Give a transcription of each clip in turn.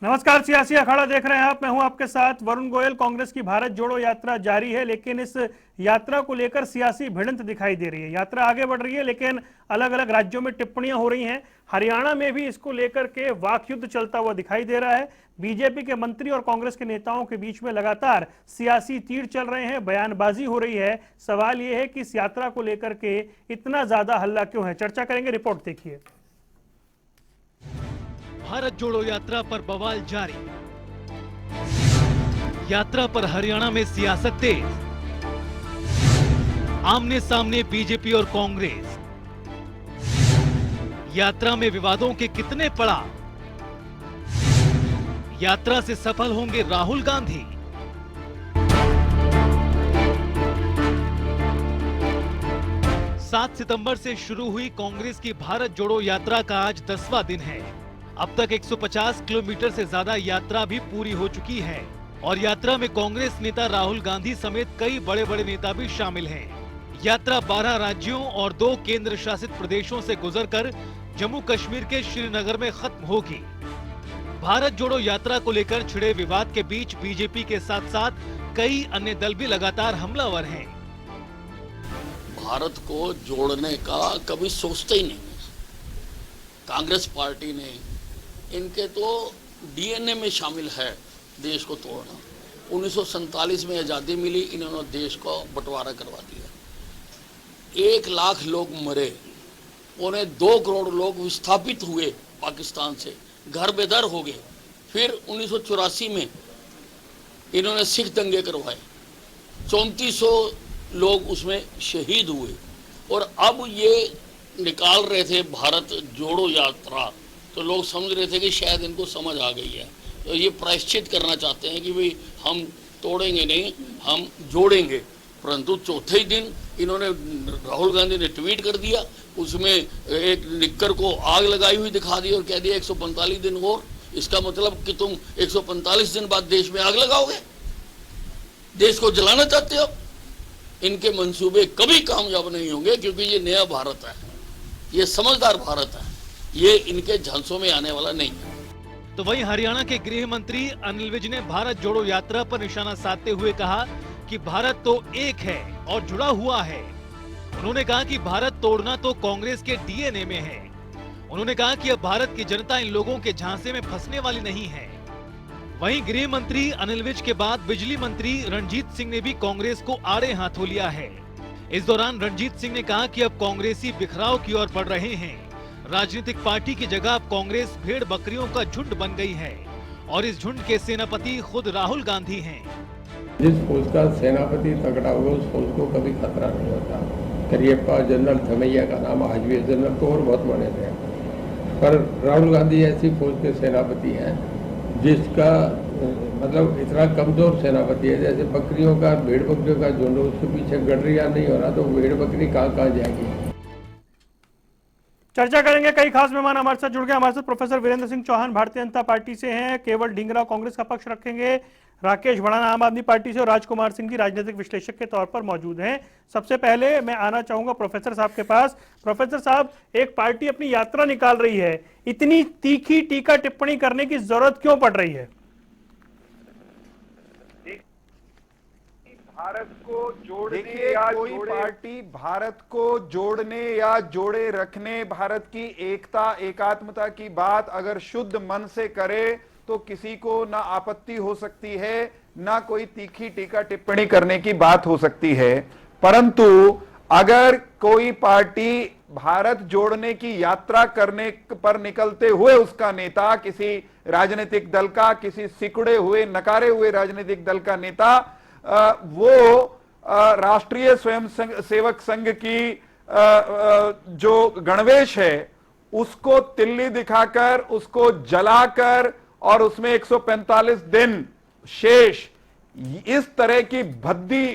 नमस्कार, सियासी अखाड़ा देख रहे हैं आप। मैं हूं आपके साथ वरुण गोयल। कांग्रेस की भारत जोड़ो यात्रा जारी है, लेकिन इस यात्रा को लेकर सियासी भिड़ंत दिखाई दे रही है। यात्रा आगे बढ़ रही है, लेकिन अलग अलग राज्यों में टिप्पणियां हो रही हैं। हरियाणा में भी इसको लेकर के वाक युद्ध चलता हुआ दिखाई दे रहा है। बीजेपी के मंत्री और कांग्रेस के नेताओं के बीच में लगातार सियासी तीर चल रहे हैं, बयानबाजी हो रही है। सवाल यह है कि इस यात्रा को लेकर के इतना ज्यादा हल्ला क्यों है। चर्चा करेंगे, रिपोर्ट देखिए। भारत जोड़ो यात्रा पर बवाल जारी। यात्रा पर हरियाणा में सियासत तेज। आमने सामने बीजेपी और कांग्रेस। यात्रा में विवादों के कितने पड़ाव। यात्रा से सफल होंगे राहुल गांधी। सात सितंबर से शुरू हुई कांग्रेस की भारत जोड़ो यात्रा का आज 10वां दिन है। अब तक 150 किलोमीटर से ज्यादा यात्रा भी पूरी हो चुकी है और यात्रा में कांग्रेस नेता राहुल गांधी समेत कई बड़े बड़े नेता भी शामिल हैं। यात्रा 12 राज्यों और 2 केंद्र शासित प्रदेशों से गुजरकर जम्मू कश्मीर के श्रीनगर में खत्म होगी। भारत जोड़ो यात्रा को लेकर छिड़े विवाद के बीच बीजेपी के साथ साथ कई अन्य दल भी लगातार हमलावर हैं। भारत को जोड़ने का कभी सोचते ही नहीं। कांग्रेस पार्टी ने, इनके तो डीएनए में शामिल है देश को तोड़ना। 1947 में आज़ादी मिली, इन्होंने देश को बंटवारा करवा दिया। 1 लाख लोग मरे, उन्हें 2 करोड़ लोग विस्थापित हुए पाकिस्तान से, घर बेदर हो गए। फिर 1984 में इन्होंने सिख दंगे करवाए, 3400 लोग उसमें शहीद हुए। और अब ये निकाल रहे थे भारत जोड़ो यात्रा, तो लोग समझ रहे थे कि शायद इनको समझ आ गई है, तो ये प्रायश्चित करना चाहते हैं कि भाई हम तोड़ेंगे नहीं, हम जोड़ेंगे। परंतु चौथे ही दिन इन्होंने, राहुल गांधी ने ट्वीट कर दिया, उसमें एक निक्कर को आग लगाई हुई दिखा दी और कह दिया 145 दिन और। इसका मतलब कि तुम 145 दिन बाद देश में आग लगाओगे, देश को जलाना चाहते हो। इनके मंसूबे कभी कामयाब नहीं होंगे, क्योंकि ये नया भारत है, ये समझदार भारत है, ये इनके झांसों में आने वाला नहीं है। तो वहीं हरियाणा के गृह मंत्री अनिल विज ने भारत जोड़ो यात्रा पर निशाना साधते हुए कहा कि भारत तो एक है और जुड़ा हुआ है। उन्होंने कहा कि भारत तोड़ना तो कांग्रेस के डीएनए में है। उन्होंने कहा कि अब भारत की जनता इन लोगों के झांसे में फंसने वाली नहीं है। वहीं गृह मंत्री अनिल विज के बाद बिजली मंत्री रणजीत सिंह ने भी कांग्रेस को आड़े हाथों लिया है। इस दौरान रणजीत सिंह ने कहा कि अब कांग्रेसी बिखराव की ओर बढ़ रहे हैं। राजनीतिक पार्टी की जगह अब कांग्रेस भेड़ बकरियों का झुंड बन गई है और इस झुंड के सेनापति खुद राहुल गांधी हैं। जिस फौज का सेनापति तगड़ा होगा उस फौज को कभी खतरा नहीं होता। करियप्पा, जनरल थमैया का नाम आज भी, जनरल तो और बहुत बने थे, पर राहुल गांधी ऐसी फौज के सेनापति हैं जिसका मतलब इतना कमजोर सेनापति है, जैसे बकरियों का, भेड़ बकरियों का झुंड, उसके पीछे गडरिया नहीं हो रहा तो भेड़ बकरी कहाँ कहाँ जाएगी। चर्चा करेंगे। कई खास मेहमान हमारे साथ जुड़ गए। हमारे साथ प्रोफेसर वीरेंद्र सिंह चौहान भारतीय जनता पार्टी से हैं, केवल ढींगरा कांग्रेस का पक्ष रखेंगे, राकेश भड़ाना आम आदमी पार्टी से और राजकुमार सिंह जी राजनीतिक विश्लेषक के तौर पर मौजूद हैं। सबसे पहले मैं आना चाहूंगा प्रोफेसर साहब के पास। प्रोफेसर साहब, एक पार्टी अपनी यात्रा निकाल रही है, इतनी तीखी टीका टिप्पणी करने की जरूरत क्यों पड़ रही है? भारत को जोड़ने या कोई पार्टी भारत को जोड़ने या जोड़े रखने, भारत की एकता एकात्मता की बात अगर शुद्ध मन से करे तो किसी को ना आपत्ति हो सकती है, ना कोई तीखी टीका टिप्पणी करने की बात हो सकती है। परंतु अगर कोई पार्टी भारत जोड़ने की यात्रा करने पर निकलते हुए उसका नेता किसी राजनीतिक दल का, किसी सिकुड़े हुए नकारे हुए राजनीतिक दल का नेता, वो राष्ट्रीय स्वयं सेवक संघ की जो गणवेश है उसको तिल्ली दिखाकर, उसको जलाकर और उसमें 145 दिन शेष इस तरह की भद्दी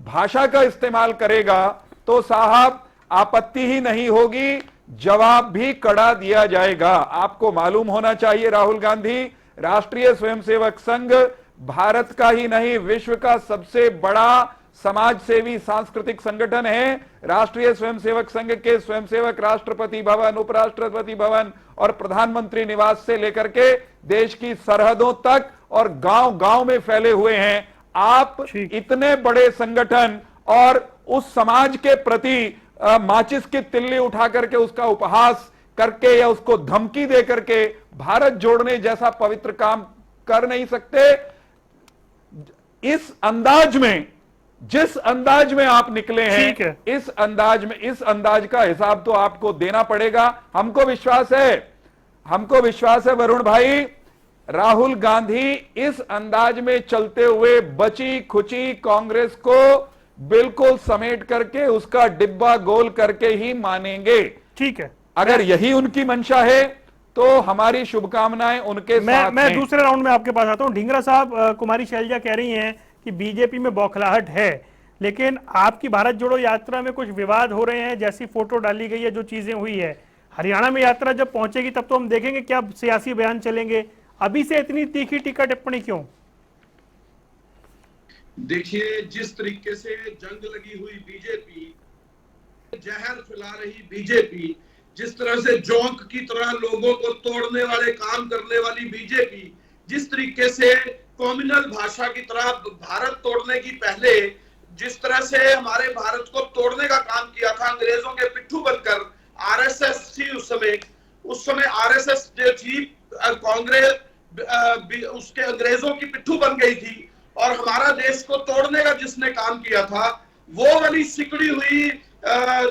भाषा का इस्तेमाल करेगा तो साहब आपत्ति ही नहीं होगी, जवाब भी कड़ा दिया जाएगा। आपको मालूम होना चाहिए राहुल गांधी, राष्ट्रीय स्वयंसेवक संघ भारत का ही नहीं विश्व का सबसे बड़ा समाज सेवी सांस्कृतिक संगठन है। राष्ट्रीय स्वयंसेवक संघ के स्वयंसेवक राष्ट्रपति भवन, उपराष्ट्रपति भवन और प्रधानमंत्री निवास से लेकर के देश की सरहदों तक और गांव-गांव में फैले हुए हैं। आप इतने बड़े संगठन और उस समाज के प्रति माचिस की तिल्ली उठा करके उसका उपहास करके या उसको धमकी दे करके भारत जोड़ने जैसा पवित्र काम कर नहीं सकते। इस अंदाज में, जिस अंदाज में आप निकले हैं, इस अंदाज का हिसाब तो आपको देना पड़ेगा। हमको विश्वास है वरुण भाई, राहुल गांधी इस अंदाज में चलते हुए बची खुची कांग्रेस को बिल्कुल समेट करके उसका डिब्बा गोल करके ही मानेंगे। ठीक है, अगर यही उनकी मंशा है तो हमारी शुभकामनाएं उनके साथ मैं हैं। दूसरे राउंड में आपके पास आता हूं। ढींगरा साहब, कुमारी शैलजा कह रही हैं कि बीजेपी में बौखलाहट है, लेकिन आपकी भारत जोड़ो यात्रा में कुछ विवाद हो रहे हैं, जैसी फोटो डाली गई है, जो चीजें हुई है। हरियाणा में यात्रा जब पहुंचेगी तब तो हम देखेंगे क्या सियासी बयान चलेंगे। अभी से इतनी तीखी टीका टिप्पणी क्यों? देखिए, जिस तरीके से जंग लगी हुई बीजेपी, जहर फैला रही बीजेपी, जिस तरह से जोंक की तरह लोगों को तोड़ने वाले काम करने वाली बीजेपी, जिस तरीके से कॉम्युनल भाषा की तरह भारत तोड़ने की पहले जिस तरह से हमारे भारत को तोड़ने का काम किया था अंग्रेजों के पिट्ठू बनकर, आरएसएस थी उस समय आरएसएस जो थी, कांग्रेस उसके अंग्रेजों की पिट्ठू बन गई थी और हमारा देश को तोड़ने का जिसने काम किया था, वो वाली सिकड़ी हुई,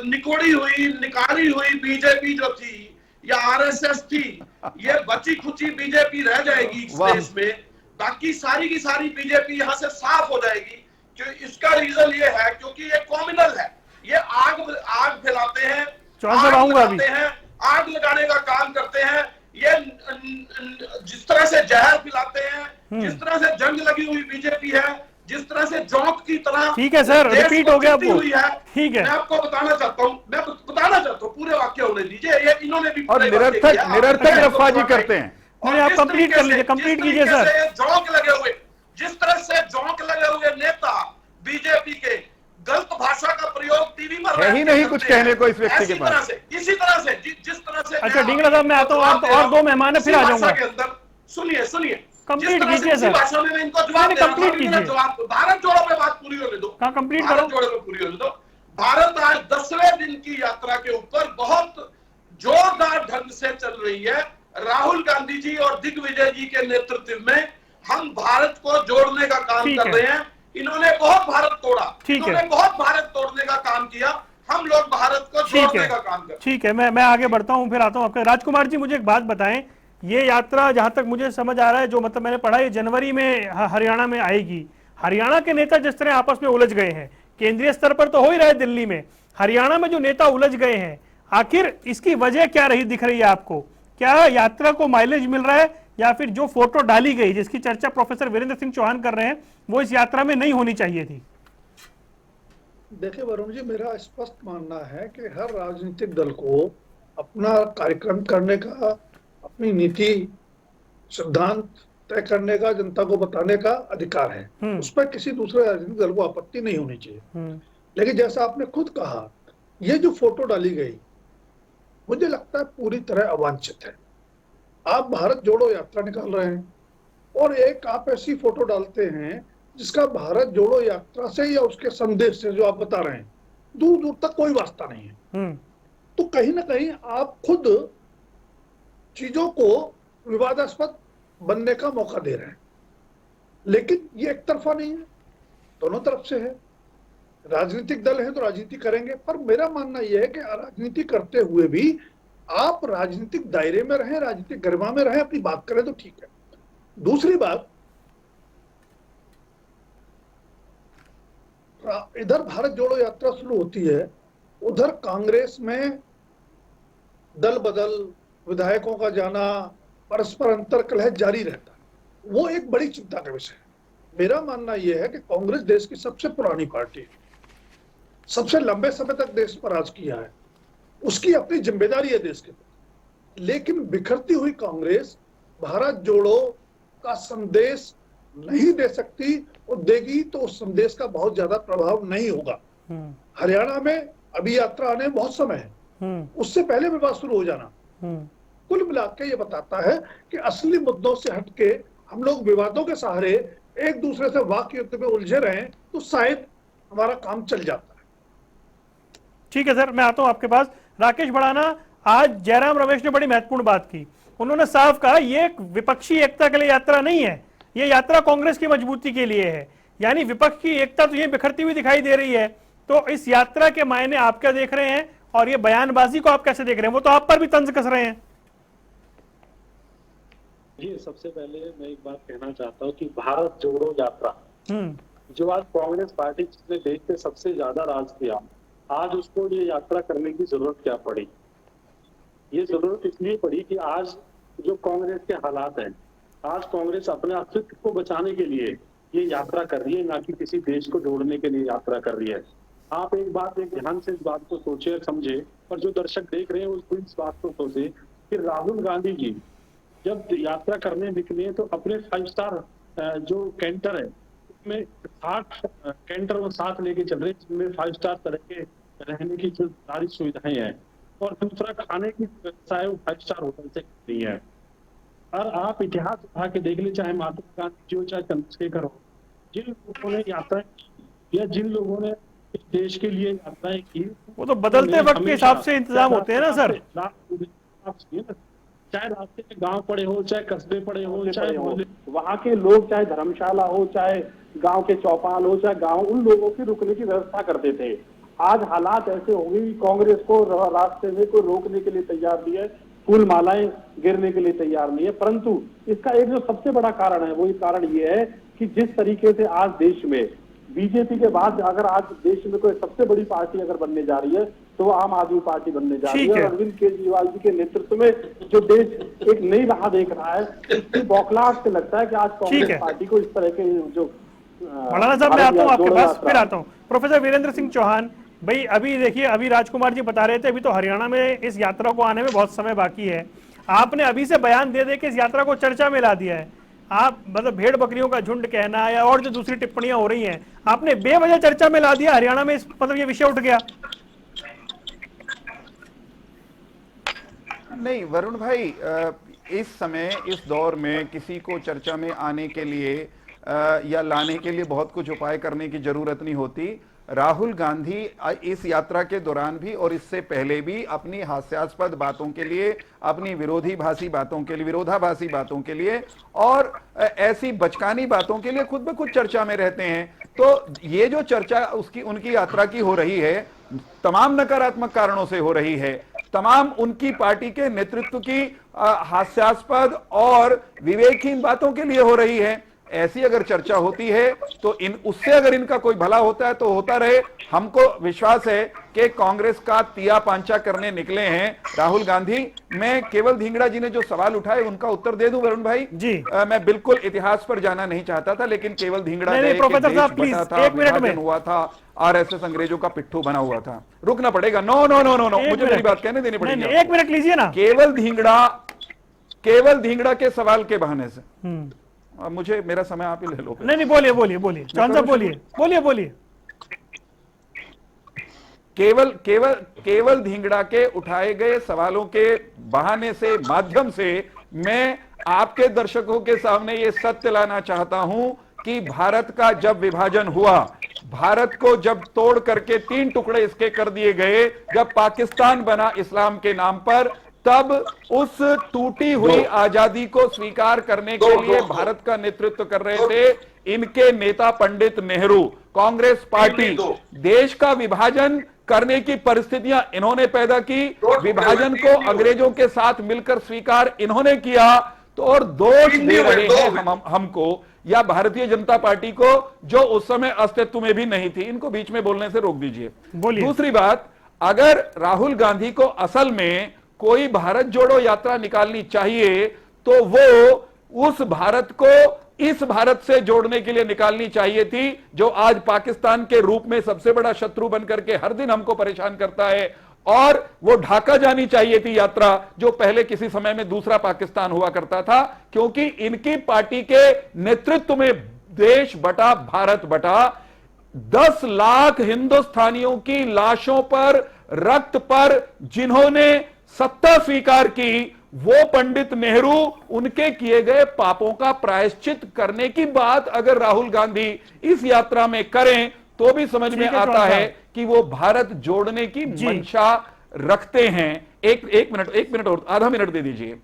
निकोड़ी हुई, निकाली हुई बीजेपी जो थी या आरएसएस थी, ये बची खुची बीजेपी रह जाएगी इस देश में। बाकी सारी की सारी बीजेपी यहां से साफ हो जाएगी। इसका रीजन ये है क्योंकि ये कॉम्युनल है, ये आग फैलाते हैं, आग लगाने का काम करते हैं, ये जिस तरह से जहर फैलाते हैं, जिस तरह से जंग लगी हुई बीजेपी है, जिस तरह से जोंक की तरह। ठीक है सर, रिपीट हो गया आपको। ठीक है, मैं आपको बताना चाहता हूँ, पूरे वाक्य होने दीजिए। ये इन्होंने भी निरर्थक रफ्फाजी करते हैं। आप कंप्लीट कर लीजिए, कंप्लीट कीजिए सर। जोंक लगे हुए, जिस तरह से जोंक लगे हुए नेता बीजेपी के गलत भाषा का प्रयोग टीवी पर ही नहीं कुछ कहने को इस व्यक्ति के पास। इसी तरह से जिस तरह से। अच्छा ढींगरा साहब, मैं आता हूँ, और दो मेहमान है, फिर आ जाऊंगा। सुनिए कंप्लीट कीजिए सर, भाषा में मैं इनको जवाब कंप्लीट कीजिए। भारत जोड़ो पे बात पूरी होने दो। हाँ, कंप्लीट भारत जोड़ो पे पूरी होने दो। भारत आज 10वें दिन की यात्रा के ऊपर बहुत जोरदार ढंग से चल रही है। राहुल गांधी जी और दिग्विजय जी के नेतृत्व में हम भारत को जोड़ने का काम कर रहे हैं। इन्होंने बहुत भारत तोड़ा, इन्होंने बहुत भारत तोड़ने का काम किया, हम लोग भारत को जोड़ने का काम कर। ठीक है, मैं आगे बढ़ता हूं, फिर आता हूं आपके। राजकुमार जी, मुझे एक बात बताएं, ये यात्रा जहां तक मुझे समझ आ रहा है, जो मतलब मैंने पढ़ा, ये जनवरी में हरियाणा में आएगी। हरियाणा के नेता जिस तरह आपस में उलझ गए हैं, केंद्रीय स्तर पर तो हो ही रहा है दिल्ली में, हरियाणा में जो नेता उलझ गए हैं, आखिर इसकी वजह क्या रही दिख रही है आपको? क्या यात्रा को माइलेज मिल रहा है, या फिर जो फोटो डाली गई जिसकी चर्चा प्रोफेसर वीरेंद्र सिंह चौहान कर रहे हैं, वो इस यात्रा में नहीं होनी चाहिए थी? देखिए वरुण जी, मेरा स्पष्ट मानना है कि हर राजनीतिक दल को अपना कार्यक्रम करने का, अपनी नीति सिद्धांत तय करने का, जनता को बताने का अधिकार है। उस पर किसी दूसरे राजनीतिक दल को आपत्ति नहीं होनी चाहिए। लेकिन जैसा आपने खुद कहा, ये जो फोटो डाली गई, मुझे लगता है पूरी तरह अवांछित है। आप भारत जोड़ो यात्रा निकाल रहे हैं और एक आप ऐसी फोटो डालते हैं जिसका भारत जोड़ो यात्रा से या उसके संदेश से, जो आप बता रहे हैं, दूर दूर तक कोई वास्ता नहीं है। तो कहीं ना कहीं आप खुद चीजों को विवादास्पद बनने का मौका दे रहे हैं। लेकिन ये एक तरफा नहीं है, दोनों तरफ से है। राजनीतिक दल है तो राजनीति करेंगे, पर मेरा मानना यह है कि राजनीति करते हुए भी आप राजनीतिक दायरे में रहें, राजनीतिक गरिमा में रहें, अपनी बात करें तो ठीक है। दूसरी बात, इधर भारत जोड़ो यात्रा शुरू होती है, उधर कांग्रेस में दल बदल, विधायकों का जाना, परस्पर अंतर कलह जारी रहता है। वो एक बड़ी चिंता का विषय है। मेरा मानना यह है कि कांग्रेस देश की सबसे पुरानी पार्टी है, सबसे लंबे समय तक देश पर राज किया है, उसकी अपनी जिम्मेदारी है देश के प्रति। लेकिन बिखरती हुई कांग्रेस भारत जोड़ो का संदेश नहीं दे सकती वो देगी तो उस संदेश का बहुत ज्यादा प्रभाव नहीं होगा। हरियाणा में अभी यात्रा आने में बहुत समय है, उससे पहले विवाद शुरू हो जाना कुल मिला के ये बताता है कि असली मुद्दों से हटके हम लोग विवादों के सहारे एक दूसरे से वाक युद्ध में उलझे रहे तो शायद हमारा काम चल जाता है। ठीक है सर, मैं आता हूं आपके पास। राकेश भड़ाना, आज जयराम रमेश ने बड़ी महत्वपूर्ण बात की। उन्होंने साफ कहा ये एक विपक्षी एकता के लिए यात्रा नहीं है, ये यात्रा कांग्रेस की मजबूती के लिए है। यानी विपक्ष की एकता तो ये बिखरती हुई दिखाई दे रही है। तो इस यात्रा के मायने आप क्या देख रहे हैं और ये बयानबाजी को आप कैसे देख रहे हैं? वो तो आप पर भी तंज कस रहे हैं। जी, सबसे पहले मैं एक बात कहना चाहता हूँ कि भारत जोड़ो यात्रा जो आज कांग्रेस पार्टी जिसने देश पे सबसे ज्यादा राज किया, आज उसको ये यात्रा करने की जरूरत क्या पड़ी? ये जरूरत इसलिए पड़ी कि आज जो कांग्रेस के हालात हैं, आज कांग्रेस अपने अस्तित्व को बचाने के लिए ये यात्रा कर रही है, ना कि किसी देश को जोड़ने के लिए यात्रा कर रही है। आप एक बात एक ध्यान से इस बात को सोचे और समझे, और जो दर्शक देख रहे हैं उसको इस बात को सोचे कि राहुल गांधी जी जब यात्रा करने निकले तो अपने 5 स्टार जो कैंटर है उसमें 60 कैंटर वो साथ लेके चल रहे, जिनमें 5 स्टार तरह के रहने की जो सारी सुविधाएं हैं, और दूसरा खाने की व्यवस्था है वो 5 स्टार होटल से नहीं है। और आप इतिहास उठा के देख ले, चाहे महात्मा गांधी जी हो चाहे चंद्रशेखर हो, जिन लोगों ने यात्राएं की या जिन लोगों ने इस देश के लिए यात्राएं की, वो तो बदलते वक्त के हिसाब से इंतजाम होते हैं ना सर। चाहे रास्ते में गांव पड़े हो, चाहे कस्बे पड़े हो, चाहे वहाँ के लोग, चाहे धर्मशाला हो, चाहे गांव के चौपाल हो, चाहे गांव, उन लोगों की रुकने की व्यवस्था करते थे। आज हालात ऐसे हो गई, कांग्रेस को रास्ते में कोई रोकने के लिए तैयार नहीं है, फूल मालाएं गिरने के लिए तैयार नहीं है। परंतु इसका एक जो सबसे बड़ा कारण है वो कारण ये है कि जिस तरीके से आज देश में बीजेपी के बाद अगर आज देश में कोई सबसे बड़ी पार्टी अगर बनने जा रही है तो वो आम आदमी पार्टी बनने जा रही है। और अरविंद केजरीवाल जी के नेतृत्व में जो देश एक नई राह देख रहा है, इसकी बौखलाहट से लगता है कि आज कांग्रेस पार्टी को इस तरह के जो भड़ाना साहब, मैं आता हूँ आपके पास, फिर आता हूँ। प्रोफेसर वीरेंद्र सिंह चौहान भाई, अभी देखिए, अभी राजकुमार जी बता रहे थे अभी तो हरियाणा में इस यात्रा को आने में बहुत समय बाकी है। आपने अभी से बयान दे दे के इस यात्रा को चर्चा में ला दिया है। आप मतलब भेड़ बकरियों का झुंड कहना या और जो दूसरी टिप्पणियां हो रही हैं, आपने बेवजह चर्चा में ला दिया हरियाणा में, इस मतलब ये विषय उठ गया। नहीं वरुण भाई, इस समय इस दौर में किसी को चर्चा में आने के लिए या लाने के लिए बहुत कुछ उपाय करने की जरूरत नहीं होती। राहुल गांधी इस यात्रा के दौरान भी और इससे पहले भी अपनी हास्यास्पद बातों के लिए, अपनी विरोधाभासी बातों के लिए और ऐसी बचकानी बातों के लिए खुद ब खुद चर्चा में रहते हैं। तो ये जो चर्चा उनकी यात्रा की हो रही है, तमाम नकारात्मक कारणों से हो रही है, तमाम उनकी पार्टी के नेतृत्व की हास्यास्पद और विवेकहीन बातों के लिए हो रही है। ऐसी अगर चर्चा होती है तो उससे अगर इनका कोई भला होता है तो होता रहे। हमको विश्वास है कि कांग्रेस का तिया पांचा करने निकले हैं राहुल गांधी। मैं केवल धिंगड़ा जी ने जो सवाल उठाए उनका उत्तर दे दूं वरुण भाई जी। मैं बिल्कुल इतिहास पर जाना नहीं चाहता था, लेकिन केवल धिंगड़ा हुआ था, आरएसएस अंग्रेजों का पिट्ठू बना हुआ था। रुकना पड़ेगा, no no no no no, मुझे मेरी बात कहने देनी पड़ेगी। एक मिनट लीजिए ना। केवल धिंगड़ा के सवाल के बहाने से मुझे मेरा समय आप ही ले लो। नहीं बोलिए बोलिए बोलिए चौहान साहब, बोलिए। केवल धिंगड़ा के उठाए गए सवालों के बहाने से, माध्यम से मैं आपके दर्शकों के सामने ये सत्य लाना चाहता हूं कि भारत का जब विभाजन हुआ, भारत को जब तोड़ करके 3 टुकड़े इसके कर दिए गए, जब पाकिस्तान बना इस्लाम के नाम पर, तब उस टूटी हुई आजादी को स्वीकार करने के लिए भारत का नेतृत्व कर रहे थे इनके नेता पंडित नेहरू। कांग्रेस पार्टी देश का विभाजन करने की परिस्थितियां इन्होंने पैदा की, विभाजन को अंग्रेजों के साथ मिलकर स्वीकार इन्होंने किया। तो और दोष दे रहे हैं हमको या भारतीय जनता पार्टी को, जो उस समय अस्तित्व में भी नहीं थी। इनको बीच में बोलने से रोक दीजिए। दूसरी बात, अगर राहुल गांधी को असल में कोई भारत जोड़ो यात्रा निकालनी चाहिए तो वो उस भारत को इस भारत से जोड़ने के लिए निकालनी चाहिए थी जो आज पाकिस्तान के रूप में सबसे बड़ा शत्रु बनकर के हर दिन हमको परेशान करता है। और वो ढाका जानी चाहिए थी यात्रा, जो पहले किसी समय में दूसरा पाकिस्तान हुआ करता था, क्योंकि इनकी पार्टी के नेतृत्व में देश बटा, भारत बटा। 10 लाख हिंदुस्तानियों की लाशों पर, रक्त पर जिन्होंने सत्ता स्वीकार की, वो पंडित नेहरू उनके किए गए पापों का प्रायश्चित करने की बात अगर राहुल गांधी इस यात्रा में करें तो भी समझ में आता है कि वो भारत जोड़ने की मंशा रखते हैं। एक मिनट और आधा मिनट दे दीजिए।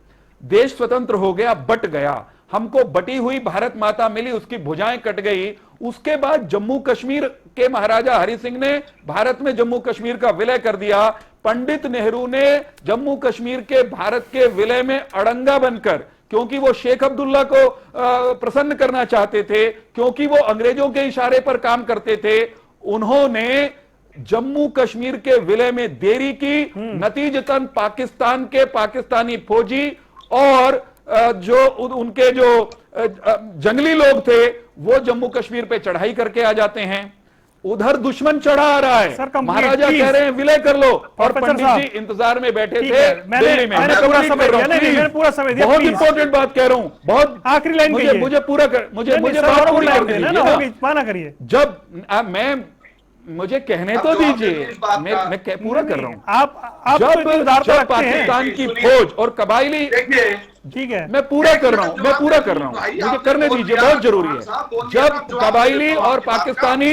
देश स्वतंत्र हो गया, बट गया, हमको बटी हुई भारत माता मिली, उसकी भुजाएं कट गई। उसके बाद जम्मू कश्मीर के महाराजा हरि सिंह ने भारत में जम्मू कश्मीर का विलय कर दिया। पंडित नेहरू ने जम्मू कश्मीर के भारत के विलय में अड़ंगा बनकर, क्योंकि वो शेख अब्दुल्ला को प्रसन्न करना चाहते थे, क्योंकि वो अंग्रेजों के इशारे पर काम करते थे, उन्होंने जम्मू कश्मीर के विलय में देरी की। नतीजतन पाकिस्तान के पाकिस्तानी फौजी और जो उनके जो जंगली लोग थे वो जम्मू कश्मीर पे चढ़ाई करके आ जाते हैं। उधर दुश्मन चढ़ा आ रहा है, महाराजा कह रहे हैं विलय कर लो, और पंडित जी इंतजार में बैठे थे दिल्ली में। मैंने पूरा समय दिया, बहुत इंपॉर्टेंट बात कह रहा हूं, बहुत आखिरी लाइन मुझे पूरा कर, मुझे बात पूरी माना करिए। जब मैं मुझे कहने तो दीजिए, मैं पूरा कर रहा हूं। जब पाकिस्तान की फौज और कबायली, ठीक है, मैं पूरा कर रहा हूं, मुझे करने दीजिए, बहुत जरूरी है। जब कबायली और पाकिस्तानी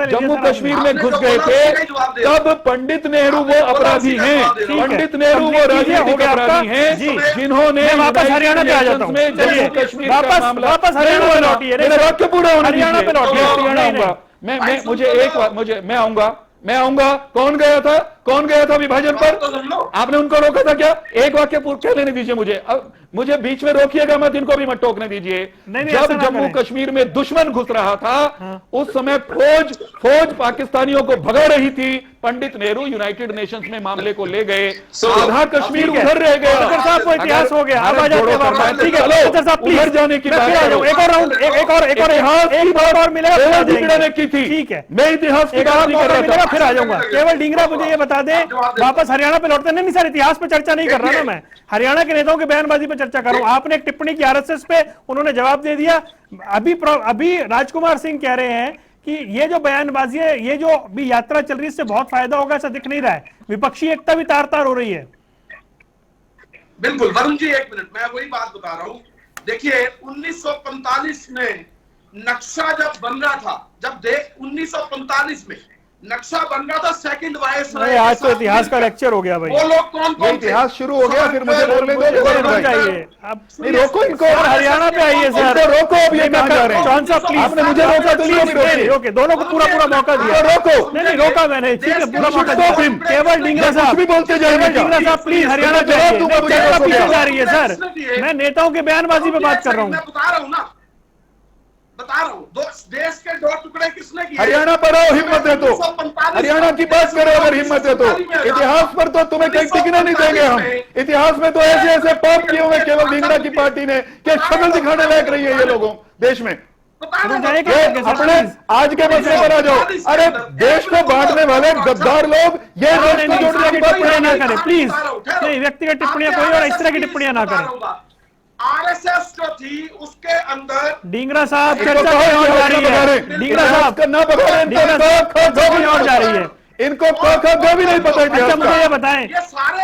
जम्मू कश्मीर में घुस गए थे, तब पंडित नेहरू वो अपराधी हैं, पंडित नेहरू वो राजनीतिक अपराधी हैं जिन्होंने वापस हरियाणा पे आ जाता हूं, में जम्मू कश्मीर का मामला, वापस हरियाणा पे लौटिए, मेरा वाक्य पूरा होने दीजिए, हरियाणा पे लौटिए, हरियाणा आऊंगा मैं आऊंगा। कौन गया था विभाजन पर? आपने उनको रोका था क्या? एक वाक्य कह लेने दीजिए मुझे, अब मुझे बीच में रोकिएगा मत, इनको भी मत टोकने दीजिए। जब जम्मू कश्मीर में दुश्मन घुस रहा था, उस समय फौज पाकिस्तानियों को भगा रही थी, पंडित नेहरू यूनाइटेड नेशंस में मामले को ले गए, आधा कश्मीर उधर रह गया। साहब को इतिहास हो गया, अब आ जाते हैं, ठीक है साहब, उधर जाने की बात, एक और राउंड, एक और मिलेगा, बिगड़ने की थी, ठीक है, मैं इतिहास की बात नहीं कर रहा था, फिर आ जाऊंगा। केवल डींगरा मुझे ये बता दें, वापस हरियाणा पे लौटते नहीं सर, इतिहास पे चर्चा नहीं कर रहा ना मैं, हरियाणा के नेताओं की बयानबाजी पे चर्चा कर रहा हूं। आपने एक टिप्पणी की आरएसएस पे, उन्होंने जवाब दे दिया। अभी राजकुमार सिंह कह रहे हैं कि ये जो बयानबाजी है, ये जो भी यात्रा चल रही है, इससे बहुत फायदा होगा, ऐसा दिख नहीं रहा है, विपक्षी एकता भी तार तार हो रही है। बिल्कुल वरुण जी, एक मिनट, मैं वही बात बता रहा हूं। देखिए 1945 में नक्शा जब बन रहा था, 1945 में नक्शा बन रहा था सेकंड वायसराय, आज तो इतिहास का लेक्चर हो गया भाई, वो लोग कौन इतिहास शुरू हो गया, फिर मुझे बोलने दो, चाहिए आप नहीं रोको इनको, हरियाणा पे आइए सर, रोको, अब ये कहां जा रहे हैं? चौहान साहब प्लीज, आपने मुझे रोका तो नहीं, रोके, दोनों को पूरा मौका दिया, रोको, नहीं रोका मैंने, ठीक है, पूरा मौका दिया। केवल डींगरा साहब भी बोलते जाएंगे, डींगरा साहब प्लीज, हरियाणा पे पीछे जा रही है सर, मैं नेताओं के बयानबाजी पे बात कर रहा हूँ, बता रहा हूँ देश के 2 टुकड़े किसने किए? हरियाणा पर आओ, हिम्मत है तो हरियाणा की बात करो, अगर हिम्मत है तो। इतिहास पर तो तुम्हें कहीं टिकने नहीं देंगे हम, इतिहास में तो ऐसे पाप किए हुए केवल डींगरा की पार्टी ने, कि शक्ल दिखाने लायक रही है ये लोगों देश में। अपने आज के मसले पर आ जाओ। अरे देश को बांटने वाले गद्दार लोग ये जोड़ने की बात ना करें प्लीज, नहीं व्यक्तिगत टिप्पणियां कोई और इस तरह की टिप्पणियां ना करें। आरएसएस जो थी उसके अंदर डींगरा साहब चर्चा और जा रही है, डींगरा साहब ना पता, इनको और जा रही है, इनको भी नहीं पता। अच्छा मुझे ये बताएं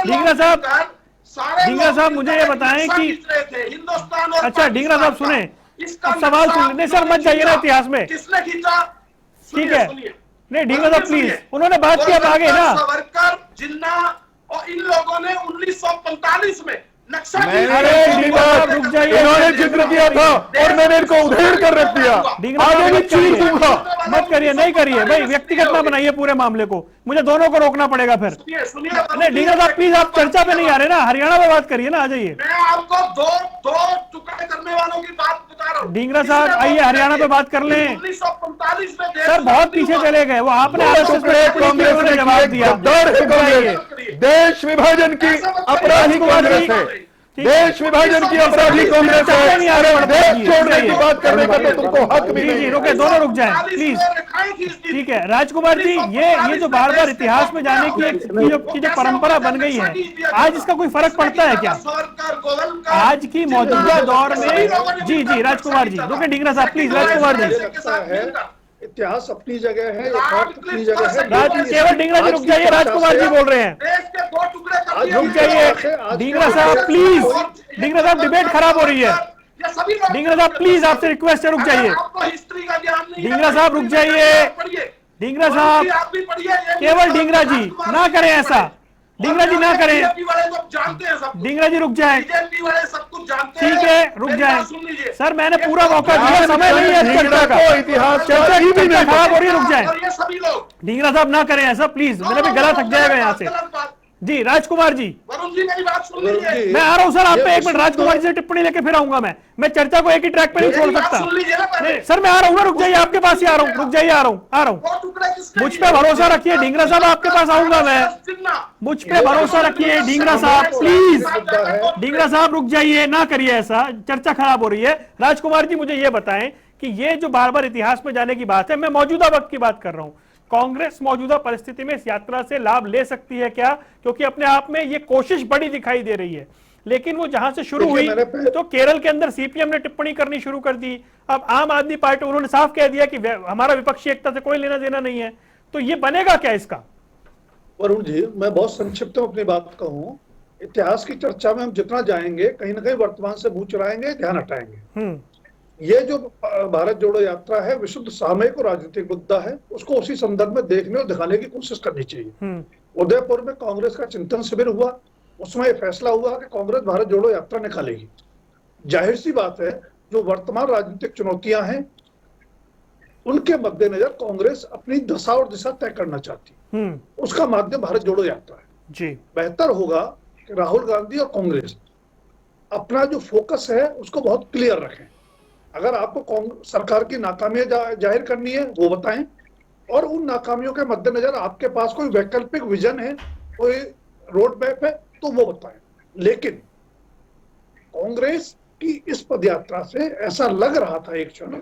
डींगरा साहब मुझे ये बताएं कि हिंदुस्तान, अच्छा डींगरा साहब सुने, अब सवाल सुनने सर मत जाइए ना इतिहास में, किसने खींचा? ठीक है, नहीं डींगरा साहब प्लीज, उन्होंने बात किया, अब आगे ना सावरकर, जिन्ना और इन लोगों ने 1945 में नक्शा रुक जाइए, इन्होंने जिक्र किया था और मैंने इनको उधेड़ कर रख दिया, आगे भी चीज दूंगा। मत करिए, नहीं करिए भाई, व्यक्तिगत ना बनाइए पूरे मामले को, मुझे दोनों को रोकना पड़ेगा फिर। नहीं डींगरा साहब प्लीज, आप चर्चा पे नहीं आ रहे ना, हरियाणा में बात करिए ना, आ जाइए। मैं आपको दो टुकड़े करने वालों की बात बता रहा हूँ। डींगरा साहब आइए हरियाणा पे बात कर लें। 1945 में सर बहुत पीछे चले गए, वो आपने कांग्रेस ने जवाब दिया, देश विभाजन की अपराधी कांग्रेस है, देश विभाजन की अपराधी कांग्रेस है। देश छोड़ने की बात करने का तो तुमको हक भी नहीं। रुके, दोनों रुक जाएं प्लीज। ठीक है राजकुमार जी, ये जो बार बार इतिहास में जाने की जो परंपरा बन गई है, आज इसका कोई फर्क पड़ता है क्या आज की मौजूदा दौर में? जी राजकुमार जी रुके, ढींगरा साहब प्लीज। राजकुमार जी, इतिहास अपनी जगह है, यथार्थ अपनी जगह है। केवल ढींगरा जी रुक जाइए, राजकुमार जी बोल रहे हैं, रुक जाइए। ढींगरा साहब प्लीज, ढींगरा साहब डिबेट खराब हो रही है। ढींगरा साहब प्लीज, आपसे रिक्वेस्ट है, रुक जाइए। ढींगरा साहब रुक जाइए। ढींगरा साहब, केवल ढींगरा जी ना करें ऐसा। ढींगरा जी ना करें, ढींगरा जी रुक जाए। ठीक है रुक जाए सर, मैंने पूरा मौका दिया, समय नहीं है चर्चा का, चर्चा ही भी नहीं खराब हो रही है, रुक जाए। ढींगरा साहब ना करें ऐसा प्लीज, मेरा भी गला थक जाएगा यहाँ से। जी राजकुमार जी, वरुण जी मेरी बात सुन लीजिए। मैं आ रहा हूँ सर, आप पे एक मिनट, राजकुमार जी से टिप्पणी लेके फिर आऊंगा। मैं चर्चा को एक ही ट्रैक पे नहीं छोड़ सकता। नहीं सर, मैं आ रहा हूँ ना, रुक जाइए, आपके पास ही आ रहा हूँ, रुक जाइए, आ रहा हूँ। मुझ पे भरोसा रखिए ढींगरा साहब, आपके पास आऊंगा मैं, मुझ पे भरोसा रखिए ढींगरा साहब प्लीज। ढींगरा साहब रुक जाइए, ना करिए ऐसा, चर्चा खराब हो रही है। राजकुमार जी मुझे ये बताएं कि ये जो बार बार इतिहास में जाने की बात है, मैं मौजूदा वक्त की बात कर रहा हूँ, कांग्रेस मौजूदा परिस्थिति में इस यात्रा से लाभ ले सकती है क्या? क्योंकि अपने आप में ये कोशिश बड़ी दिखाई दे रही है, लेकिन वो जहां से शुरू हुई तो केरल के अंदर सीपीएम ने टिप्पणी करनी शुरू कर दी। अब आम आदमी पार्टी, उन्होंने साफ कह दिया कि हमारा विपक्षी एकता से कोई लेना देना नहीं है। तो ये बनेगा क्या इसका? वरुण जी, मैं बहुत संक्षिप्त में अपनी बात कहूं। इतिहास की चर्चा में हम जितना जाएंगे, कहीं ना कहीं वर्तमान से मुंह चुराएंगे, ध्यान हटाएंगे। ये जो भारत जोड़ो यात्रा है, विशुद्ध सामयिक और राजनीतिक मुद्दा है, उसको उसी संदर्भ में देखने और दिखाने की कोशिश करनी चाहिए। उदयपुर में कांग्रेस का चिंतन शिविर हुआ, उसमें यह फैसला हुआ कि कांग्रेस भारत जोड़ो यात्रा निकालेगी। जाहिर सी बात है, जो वर्तमान राजनीतिक चुनौतियां हैं उनके मद्देनजर कांग्रेस अपनी दशा और दिशा तय करना चाहती, उसका माध्यम भारत जोड़ो यात्रा है। जी बेहतर होगा कि राहुल गांधी और कांग्रेस अपना जो फोकस है उसको बहुत क्लियर रखें। अगर आपको सरकार की नाकामियां जाहिर करनी है वो बताएं, और उन नाकामियों के मद्देनजर आपके पास कोई वैकल्पिक विजन है, कोई रोड मैप है, तो वो बताएं। लेकिन कांग्रेस की इस पदयात्रा से ऐसा लग रहा था एक क्षण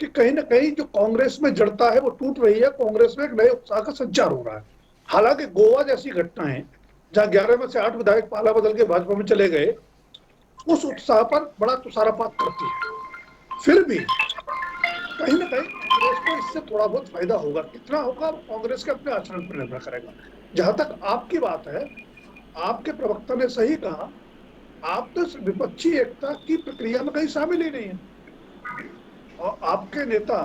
कि कहीं ना कहीं जो कांग्रेस में जड़ता है वो टूट रही है, कांग्रेस में एक नए उत्साह का संचार हो रहा है। हालांकि गोवा जैसी घटनाएं, जहां 11 में से 8 विधायक पाला बदल के भाजपा में चले गए, उस उत्साह पर बड़ा तुषारपात करती है। फिर भी कहीं ना कहीं कांग्रेस को इससे थोड़ा बहुत फायदा होगा, कितना होगा कांग्रेस के अपने आचरण पर निर्भर करेगा। जहां तक आपकी बात है, आपके प्रवक्ता ने सही कहा, आप तो विपक्षी एकता की प्रक्रिया में कहीं शामिल ही नहीं है। और आपके नेता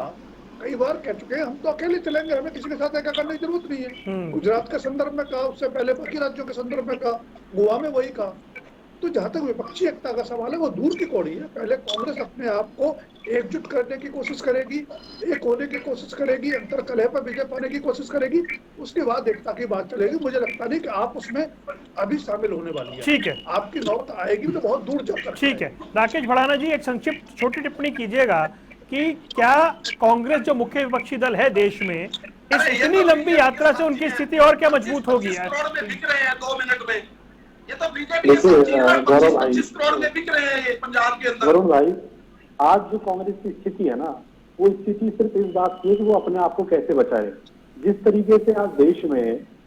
कई बार कह चुके हैं हम तो अकेले चलेंगे, हमें किसी के साथ ऐसा करने की जरूरत नहीं है। गुजरात के संदर्भ में कहा, उससे पहले बाकी राज्यों के संदर्भ में कहा, गोवा में वही कहा। तो जहां तक विपक्षी एकता का सवाल है वो दूर की कौड़ी है। पहले कांग्रेस अपने आप को एकजुट करने की कोशिश करेगी, एक होने की कोशिश करेगी, अंतर कलह पर विजय पाने की कोशिश करेगी, उसके बाद एकता की बात चलेगी। मुझे लगता नहीं कि आप उसमें अभी शामिल होने वाली है। ठीक है, आपकी नौबत आएगी तो बहुत दूर जाकर। ठीक है, राकेश भड़ाना जी एक संक्षिप्त छोटी टिप्पणी कीजिएगा कि क्या कांग्रेस जो मुख्य विपक्षी दल है देश में, इस इतनी लंबी यात्रा से उनकी स्थिति और क्या मजबूत होगी? ये तो बीजेपी गौरव भाई 25 करोड़ में बिक रहे हैं ये पंजाब के अंदर। वरुण भाई, आज जो कांग्रेस की स्थिति है ना, वो स्थिति सिर्फ इस बात की है कि वो अपने आप को कैसे बचाए। जिस तरीके से आज देश में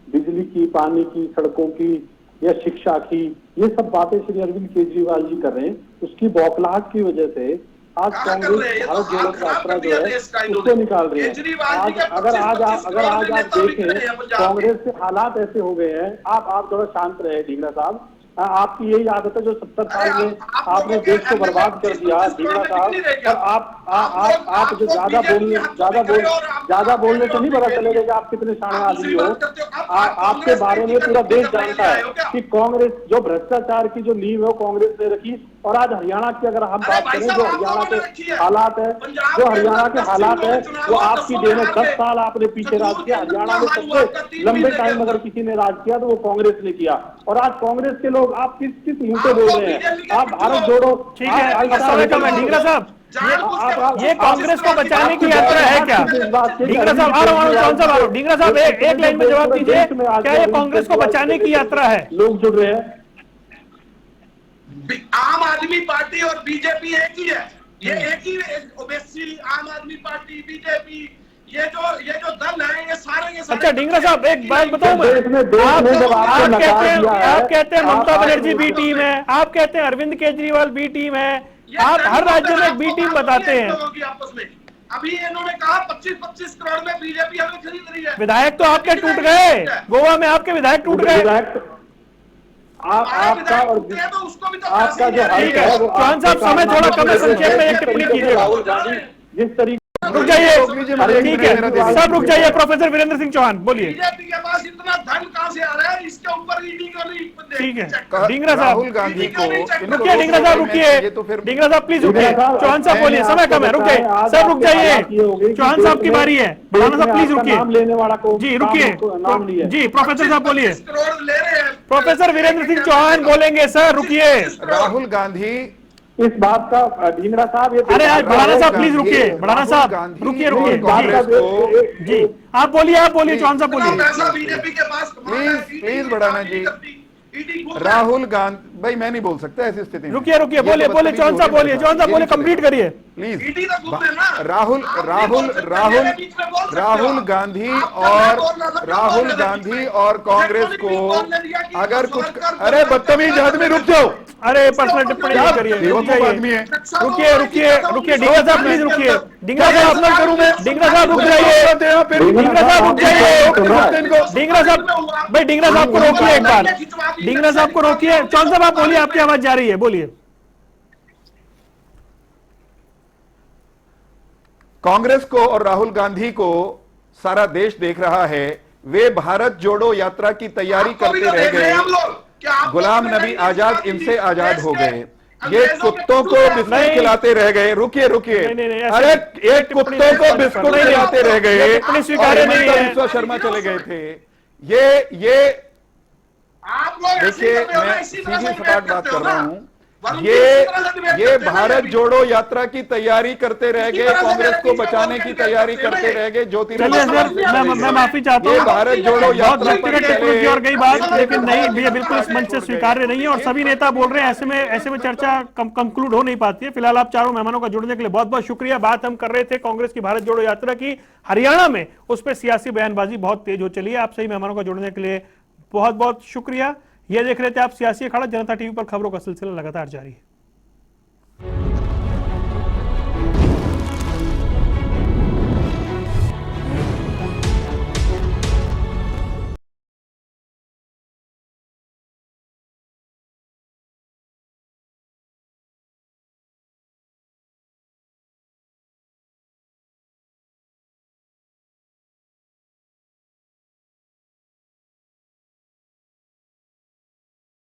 बिजली की, पानी की, सड़कों की या शिक्षा की, ये सब बातें श्री अरविंद केजरीवाल जी कर रहे हैं, उसकी बौखलाहट की वजह से आज कांग्रेस भारत जोड़ो यात्रा जो है उसको निकाल रही है। आज अगर आज आप देखें, कांग्रेस के हालात ऐसे हो गए हैं। आप थोड़ा शांत रहे ढींगरा साहब, आपकी यही आदत है जो 70 साल में आपने देश को बर्बाद कर दिया ढींगरा साहब। और आप जो ज्यादा बोलने से नहीं पता चलेगा कि आप कितने शाणे आदमी हो। आपके बारे में पूरा देश जानता है कि कांग्रेस जो भ्रष्टाचार की जो नींव है कांग्रेस ने रखी। और आज हरियाणा की अगर हम बात करें, जो हरियाणा के हालात है, वो आपकी देन है। 10 साल आपने पीछे राज किया। हरियाणा में सबसे लंबे टाइम अगर किसी ने राज किया तो वो कांग्रेस ने किया। और आज कांग्रेस के लोग आप किस मुंह से बोल रहे हैं? आप भारत जोड़ो। ठीक है, ढींगरा साहब, ये कांग्रेस को बचाने की यात्रा है क्या? ढींगरा साहब आ रहा हूँ। ढींगरा साहब एक लाइन में जवाब दीजिए, क्या ये कांग्रेस को बचाने की यात्रा है? लोग जुड़ रहे हैं। आम आदमी पार्टी और बीजेपी एक ही है, ये एक ही ओवैसी, आम आदमी पार्टी, बीजेपी, ये जो दल है ये सारे अच्छा ढींगरा साहब एक बात बताऊं मैं, आप कहते हैं ममता बनर्जी बी टीम है, आप कहते हैं अरविंद केजरीवाल बी टीम है, आप हर राज्य में एक बी टीम बताते हैं। आपस में अभी इन्होंने कहा 25-25 करोड़ में बीजेपी हमें खरीद रही है। विधायक तो आपके टूट गए, गोवा में आपके विधायक टूट गए। आपका और उसको भी तो आपका जो ठीक है चौहान साहब, समय थोड़ा कम है, संक्षेप में एक टिप्पणी कीजिएगा। जिस तरीके रुक जाइए, ठीक है सब रुक जाइए। प्रोफेसर वीरेंद्र सिंह चौहान बोलिए। बीजेपी के पास इतना धन कहां से आ रहा है, इसके ऊपर ईडी को नहीं। ठीक है ढींगरा साहब, राहुल गांधी को रुकिए ढींगरा साहब, रुकिए ढींगरा साहब प्लीज रुकिए। चौहान साहब बोलिए, समय कम है, रुकिए सब रुक जाइए। चौहान साहब की बारी है, बढ़ाना साहब प्लीज रुकिए। जी रुकिए जी, प्रोफेसर साहब बोलिए। करोड़ ले रहे हैं। प्रोफेसर वीरेंद्र सिंह चौहान बोलेंगे सर, रुकिए। राहुल गांधी इस बात का ढींगरा साहब, ये अरे आज बढ़ाना साहब प्लीज रुकिए, बढ़ाना साहब रुकिए रुकिए जी, आप बोलिए चौहान साहब बोलिए। पैसा बीजेपी के पास प्लीज बढ़ाना जी। राहुल गांधी भाई, मैं नहीं बोल सकता ऐसी स्थिति में। रुकिए बोलिए चौहान साहब बोलिए, कंप्लीट करिए प्लीज। राहुल गांधी और कांग्रेस को अगर कुछ, अरे बदतमीज आदमी रुक जाओ, अरे पर्सनल टिप्पणी नहीं करिए, आदमी है। रुकिए ढींगरा साहब प्लीज रुकिए। ढींगरा साहब अपना करूं मैं, ढींगरा साहब रुक जाइए, ढींगरा साहब रुक जाइए। ढींगरा साहब भाई, ढींगरा साहब को रोकिए एक बार, ढींगरा साहब को रोकिए। चौहान साहब आप बोलिए, आपकी आवाज जा रही है, बोलिए। कांग्रेस को और राहुल गांधी को सारा देश देख रहा है। वे भारत जोड़ो यात्रा की तैयारी करते रह गए। गुलाम नबी आजाद इनसे आजाद हो गए। ये कुत्तों को बिस्कुट खिलाते रह गए। रुकिए अरे एक कुत्तों को बिस्कुट खिलाते रह गए और हिमंता शर्मा चले गए थे। ये देखिए, मैं सीधी सपाट बात कर रहा हूं। ये भारत जोड़ो यात्रा की तैयारी करते रह गए, कांग्रेस को बचाने की तैयारी करते रह गए। मैं माफी चाहता हूँ, भारत जोड़ो यात्रा की और गई बात, लेकिन नहीं, ये बिल्कुल इस मंच से स्वीकार्य नहीं है और सभी नेता बोल रहे हैं, ऐसे में चर्चा कंक्लूड हो नहीं पाती है। फिलहाल आप चारों मेहमानों का जुड़ने के लिए बहुत बहुत शुक्रिया। बात हम कर रहे थे कांग्रेस की भारत जोड़ो यात्रा की हरियाणा में, उस पर सियासी बयानबाजी बहुत तेज हो चली है। आप सही मेहमानों का जुड़ने के लिए बहुत बहुत शुक्रिया। ये देख रहे थे आप सियासी अखाड़ा, जनता टीवी पर खबरों का सिलसिला लगातार जारी है।